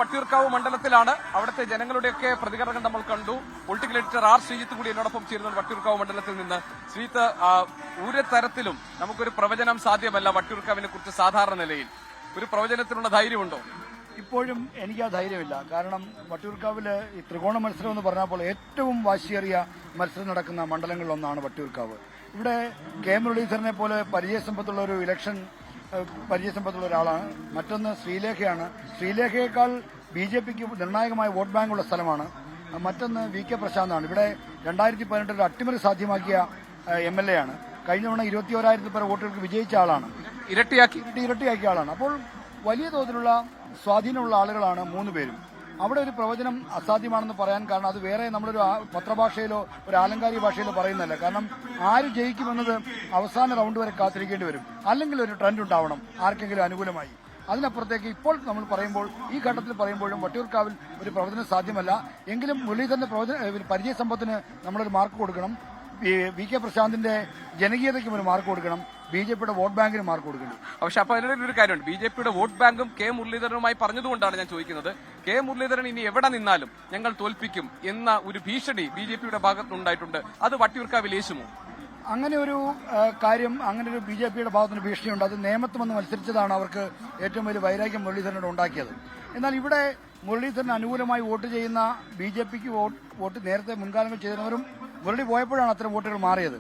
വട്ടിയൂർക്കാവ് മണ്ഡലത്തിലാണ്. അവിടുത്തെ ജനങ്ങളുടെയൊക്കെ പ്രതികരണം നമ്മൾ കണ്ടു. പൊളിറ്റിക്കൽ എഡിറ്റർ ആർ ശ്രീജിത്ത് കൂടി എന്നോടൊപ്പം ചേരുന്നത് വട്ടിയൂർക്കാവ് മണ്ഡലത്തിൽ നിന്ന്. ശ്രീജിത്ത്, ഒരു തരത്തിലും നമുക്കൊരു പ്രവചനം സാധ്യമല്ല വട്ടിയൂർക്കാവിനെ കുറിച്ച്. സാധാരണ നിലയിൽ ഒരു പ്രവചനത്തിനുള്ള ധൈര്യമുണ്ടോ? ഇപ്പോഴും എനിക്ക് ആ ധൈര്യമില്ല. കാരണം വട്ടിയൂർക്കാവില് ഈ ത്രികോണ മത്സരം എന്ന് പറഞ്ഞപ്പോൾ ഏറ്റവും വാശിയേറിയ മത്സരം നടക്കുന്ന മണ്ഡലങ്ങളിലൊന്നാണ് വട്ടിയൂർക്കാവ്. ഇവിടെ കെ മുരളീധരനെ പോലെ പരിചയസമ്പത്തുള്ള ഒരു ഇലക്ഷൻ പരിചയസമ്പത്തുള്ള ഒരാളാണ്. മറ്റൊന്ന് ശ്രീലേഖയാണ്. ശ്രീലേഖയേക്കാൾ BJPക്ക് നിർണായകമായ വോട്ട് ബാങ്കുള്ള സ്ഥലമാണ്. മറ്റൊന്ന് VK പ്രശാന്താണ്. ഇവിടെ 2018 അട്ടിമറി സാധ്യമാക്കിയ MLA ആണ്. കഴിഞ്ഞ തവണ 21,000 പേർ വോട്ടുകൾക്ക് വിജയിച്ച ആളാണ്. ഇരട്ടിയാക്കിയ ആളാണ്. അപ്പോൾ വലിയ തോതിലുള്ള സ്വാധീനമുള്ള ആളുകളാണ് 3 പേരും. അവിടെ ഒരു പ്രവചനം അസാധ്യമാണെന്ന് പറയാൻ കാരണം അത് വേറെ നമ്മളൊരു പത്രഭാഷയിലോ ഒരു ആലങ്കാരിക ഭാഷയിലോ പറയുന്നതല്ല. കാരണം ആര് ജയിക്കുമെന്നത് അവസാന റൗണ്ട് വരെ കാത്തിരിക്കേണ്ടി വരും. അല്ലെങ്കിൽ ഒരു ട്രെൻഡ് ഉണ്ടാവണം ആർക്കെങ്കിലും അനുകൂലമായി. അതിനപ്പുറത്തേക്ക് ഇപ്പോൾ നമ്മൾ പറയുമ്പോൾ, ഈ ഘട്ടത്തിൽ പറയുമ്പോഴും വട്ടിയൂർക്കാവിൽ ഒരു പ്രവചനം സാധ്യമല്ല. എങ്കിലും മുരളീധരന്റെ പരിചയസമ്പത്തിന് നമ്മളൊരു മാർക്ക് കൊടുക്കണം. VK പ്രശാന്തിന്റെ ജനകീയതയ്ക്കും ഒരു മാർക്ക് കൊടുക്കണം. BJPയുടെ വോട്ട് ബാങ്കിന് മാർക്ക് കൊടുക്കണം. പക്ഷെ അപ്പൊ അതിന്റെ ഒരു കാര്യമുണ്ട്. BJPയുടെ വോട്ട് ബാങ്കും കെ മുരളീധരനുമായി പറഞ്ഞതുകൊണ്ടാണ് ഞാൻ ചോദിക്കുന്നത്. കെ മുരളീധരൻ ഇനി എവിടെ നിന്നാലും ഞങ്ങൾ തോൽപ്പിക്കും എന്ന ഒരു ഭീഷണി BJPയുടെ ഭാഗത്തുനിന്നുണ്ടായിട്ടുണ്ട്. അത് വട്ടിയൂർക്കാവിൽ യേശുമോ? അങ്ങനെ ഒരു കാര്യം, അങ്ങനെ ഒരു BJPയുടെ ഭാഗത്തുനിന്ന് ഭീഷണിയുണ്ട്. അത് നേമത്ത് വന്ന് മത്സരിച്ചതാണ് അവർക്ക് ഏറ്റവും വലിയ വൈരാഗ്യം മുരളീധരനോട് ഉണ്ടാക്കിയത്. എന്നാൽ ഇവിടെ മുരളീധരന് അനുകൂലമായി വോട്ട് ചെയ്യുന്ന BJPക്ക് വോട്ട് നേരത്തെ മുൻകാലങ്ങൾ ചെയ്തിരുന്നവരും മുരളി പോയപ്പോഴാണ് അത്തരം വോട്ടുകൾ മാറിയത്.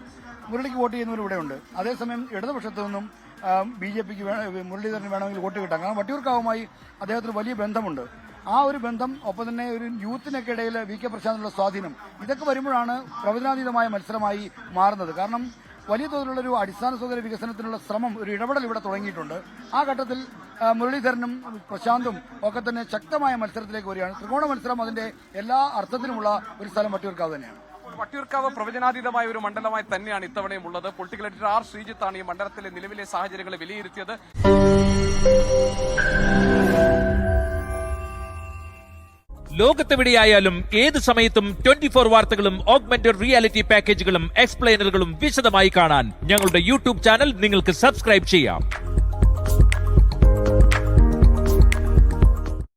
മുരളിക്ക് വോട്ട് ചെയ്യുന്നവർ ഇവിടെയുണ്ട്. അതേസമയം ഇടതുപക്ഷത്തു നിന്നും BJPക്ക് മുരളീധരന് വേണമെങ്കിൽ വോട്ട് കിട്ടാം. കാരണം വട്ടിയൂർക്കാവുമായി അദ്ദേഹത്തിന് വലിയ ബന്ധമുണ്ട്. ആ ഒരു ബന്ധം, ഒപ്പം തന്നെ ഒരു യൂത്തിനൊക്കെ ഇടയിൽ VK പ്രശാന്തിനുള്ള സ്വാധീനം, ഇതൊക്കെ വരുമ്പോഴാണ് പ്രവചനാതീതമായ മത്സരമായി മാറുന്നത്. കാരണം വലിയ തോതിലുള്ള ഒരു അടിസ്ഥാന സൗകര്യ വികസനത്തിനുള്ള ശ്രമം, ഒരു ഇടപെടൽ ഇവിടെ തുടങ്ങിയിട്ടുണ്ട്. ആ ഘട്ടത്തിൽ മുരളീധരനും പ്രശാന്തും ഒക്കെ തന്നെ ശക്തമായ മത്സരത്തിലേക്ക് വരികയാണ്. ത്രികോണ മത്സരം അതിന്റെ എല്ലാ അർത്ഥത്തിലുമുള്ള ഒരു സ്ഥലം വട്ടിയൂർക്കാവ് തന്നെയാണ്. വട്ടിയൂർക്കാവ് പ്രവചനാതീതമായ ഒരു മണ്ഡലമായി തന്നെയാണ് ഇത്തവണയും ഉള്ളത്. പൊളിറ്റിക്കൽ എഡിറ്റർ ആർ ശ്രീജിത്താണ് ഈ മണ്ഡലത്തിലെ നിലവിലെ സാഹചര്യങ്ങളെ വിലയിരുത്തിയത്. ലോകത്തെവിടെയായാലും ഏത് സമയത്തും 24 വാർത്തകളും ഓഗ്മെന്റഡ് റിയാലിറ്റി പാക്കേജുകളും എക്സ്പ്ലെയിനറുകളും വിശദമായി കാണാൻ ഞങ്ങളുടെ YouTube ചാനൽ നിങ്ങൾക്ക് സബ്സ്ക്രൈബ് ചെയ്യാം.